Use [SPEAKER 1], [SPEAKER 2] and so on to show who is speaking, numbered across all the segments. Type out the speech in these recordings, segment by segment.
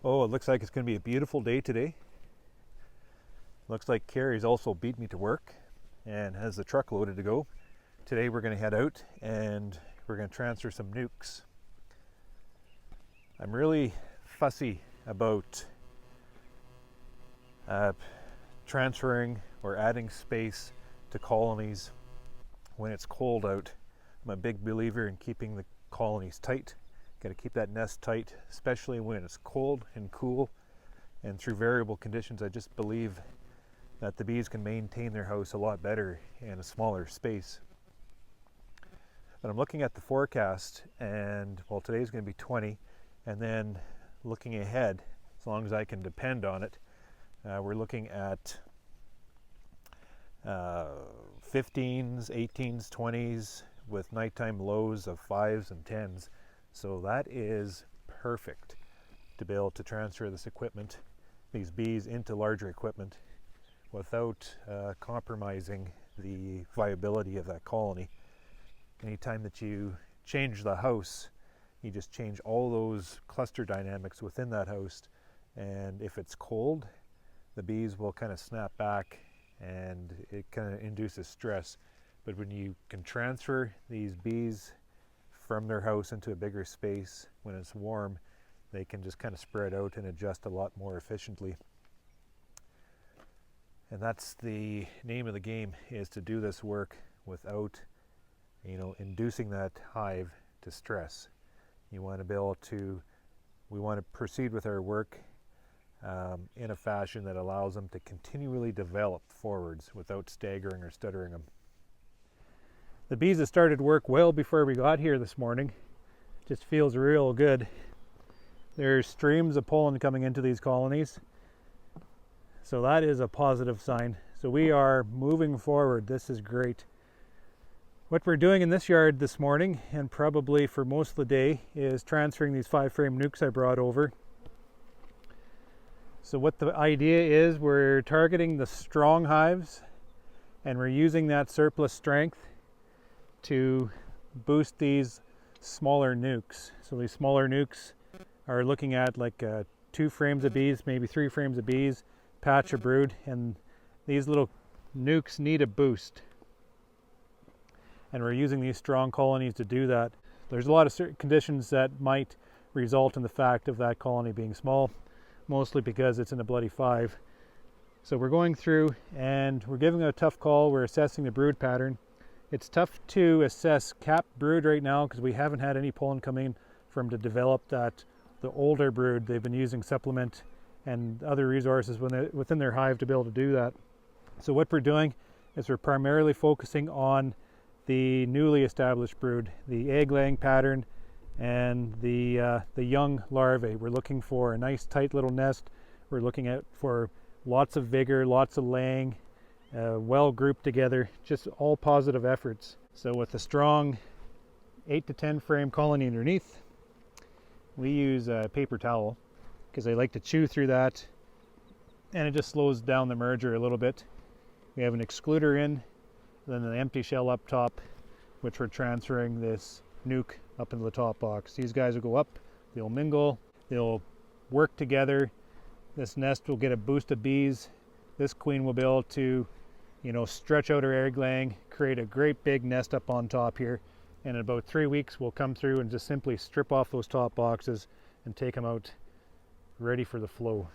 [SPEAKER 1] Oh, it looks like it's going to be a beautiful day today. Looks like Carrie's also beat me to work and has the truck loaded to go. Today we're going to head out and we're going to transfer some nucs. I'm really fussy about transferring or adding space to colonies when it's cold out. I'm a big believer in keeping the colonies tight. Got to keep that nest tight, especially when it's cold and cool. And through variable conditions, I just believe that the bees can maintain their house a lot better in a smaller space. But I'm looking at the forecast, and well, today's going to be 20, and then looking ahead, as long as I can depend on it, we're looking at 15s, 18s, 20s, with nighttime lows of 5s and 10s. So that is perfect to be able to transfer this equipment, these bees, into larger equipment without compromising the viability of that colony. Anytime that you change the house, you just change all those cluster dynamics within that house, and if it's cold, the bees will kind of snap back and it kind of induces stress. But when you can transfer these bees from their house into a bigger space when it's warm, they can just kind of spread out and adjust a lot more efficiently. And that's the name of the game, is to do this work without, inducing that hive to stress. You want to be able to, we want to proceed with our work in a fashion that allows them to continually develop forwards without staggering or stuttering them. The bees have started work well before we got here this morning. Just feels real good. There's streams of pollen coming into these colonies, so that is a positive sign. So we are moving forward. This is great. What we're doing in this yard this morning, and probably for most of the day, is transferring these 5-frame nucs I brought over. So what the idea is, we're targeting the strong hives, and we're using that surplus strength to boost these smaller nucs. So these smaller nucs are looking at like 2 frames of bees, maybe 3 frames of bees, patch of brood, and these little nucs need a boost. And we're using these strong colonies to do that. There's a lot of certain conditions that might result in the fact of that colony being small, mostly because it's in a bloody 5. So we're going through and we're giving it a tough call. We're assessing the brood pattern. It's tough to assess capped brood right now because we haven't had any pollen come in from to develop the older brood. They've been using supplement and other resources within their hive to be able to do that. So what we're doing is we're primarily focusing on the newly established brood, the egg laying pattern, and the young larvae. We're looking for a nice tight little nest. We're looking for lots of vigor, lots of laying, well grouped together, just all positive efforts. So with a strong 8 to 10 frame colony underneath, we use a paper towel because I like to chew through that, and it just slows down the merger a little bit. We have an excluder in, then an empty shell up top, which we're transferring this nuc up into the top box. These guys will go up, they'll mingle, they'll work together. This nest will get a boost of bees. This queen will be able to, stretch out her egg laying, create a great big nest up on top here. And in about 3 weeks, we'll come through and just simply strip off those top boxes and take them out ready for the flow.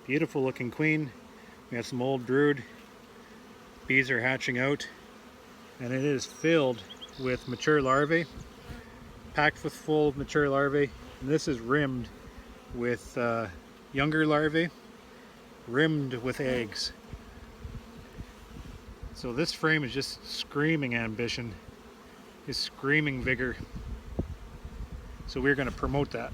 [SPEAKER 1] Beautiful looking queen. We have some old brood. Bees are hatching out, and it is filled with mature larvae, packed with full of mature larvae. And this is rimmed with younger larvae, rimmed with eggs. So this frame is just screaming ambition, is screaming vigor. So we're going to promote that.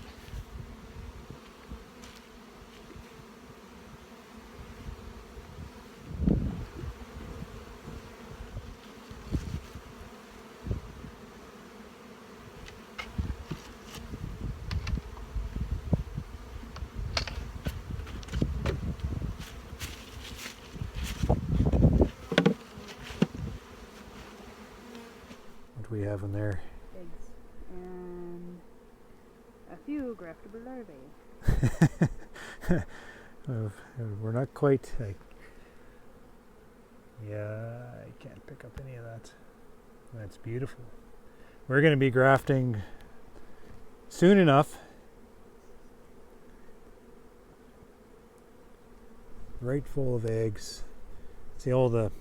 [SPEAKER 1] What do we have in there?
[SPEAKER 2] Eggs and a few graftable larvae.
[SPEAKER 1] We're not quite like, yeah, I can't pick up any of that. That's beautiful. We're going to be grafting soon enough. Right full of eggs. See all the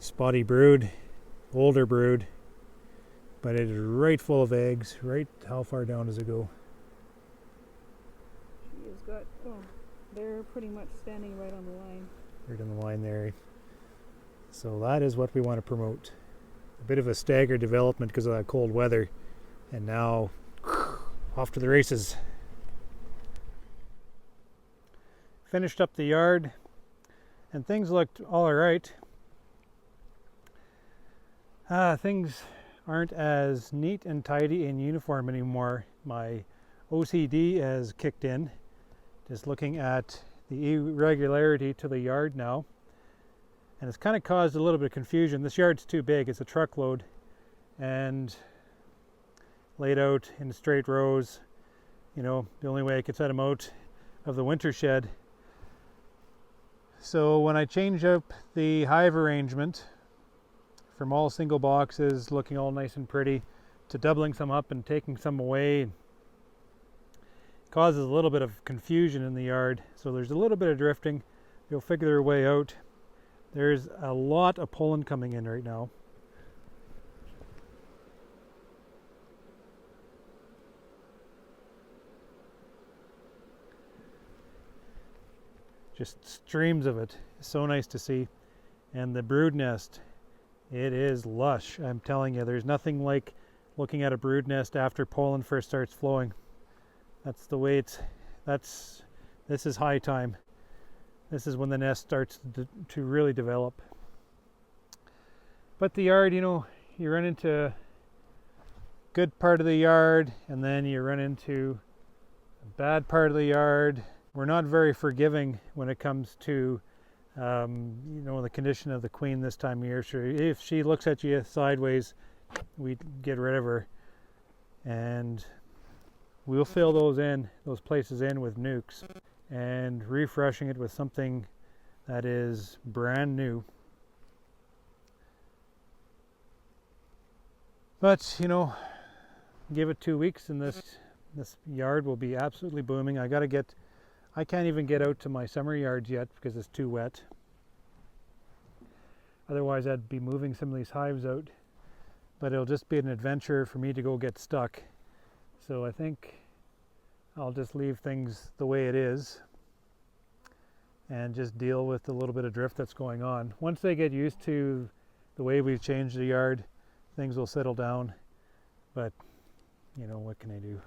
[SPEAKER 1] spotty brood, older brood, but it is right full of eggs. Right, how far down does it go?
[SPEAKER 2] She has got, oh, they're pretty much standing right on the line.
[SPEAKER 1] Right on the line there. So that is what we want to promote. A bit of a staggered development because of that cold weather, and now off to the races. Finished up the yard, and things looked all right. Things aren't as neat and tidy and uniform anymore. My OCD has kicked in, just looking at the irregularity to the yard now. And it's kind of caused a little bit of confusion. This yard's too big, it's a truckload, and laid out in straight rows. You know, the only way I could set them out of the winter shed. So when I change up the hive arrangement from all single boxes looking all nice and pretty to doubling some up and taking some away, it causes a little bit of confusion in the yard. So there's a little bit of drifting. You'll figure their way out. There's a lot of pollen coming in right now. Just streams of it. It's so nice to see. And the brood nest, it is lush. I'm telling you, there's nothing like looking at a brood nest after pollen first starts flowing. That's the way it's, this is high time. This is when the nest starts to really develop. But the yard, you know, you run into a good part of the yard, and then you run into a bad part of the yard. We're not very forgiving when it comes to, you know, the condition of the queen this time of year. So if she looks at you sideways, we get rid of her, and we'll fill those places in with Nucs, and refreshing it with something that is brand new. But you know, give it 2 weeks and this yard will be absolutely booming. I can't even get out to my summer yards yet because it's too wet. Otherwise I'd be moving some of these hives out, but it'll just be an adventure for me to go get stuck. So I think I'll just leave things the way it is and just deal with the little bit of drift that's going on. Once they get used to the way we've changed the yard, things will settle down. But, you know, what can I do?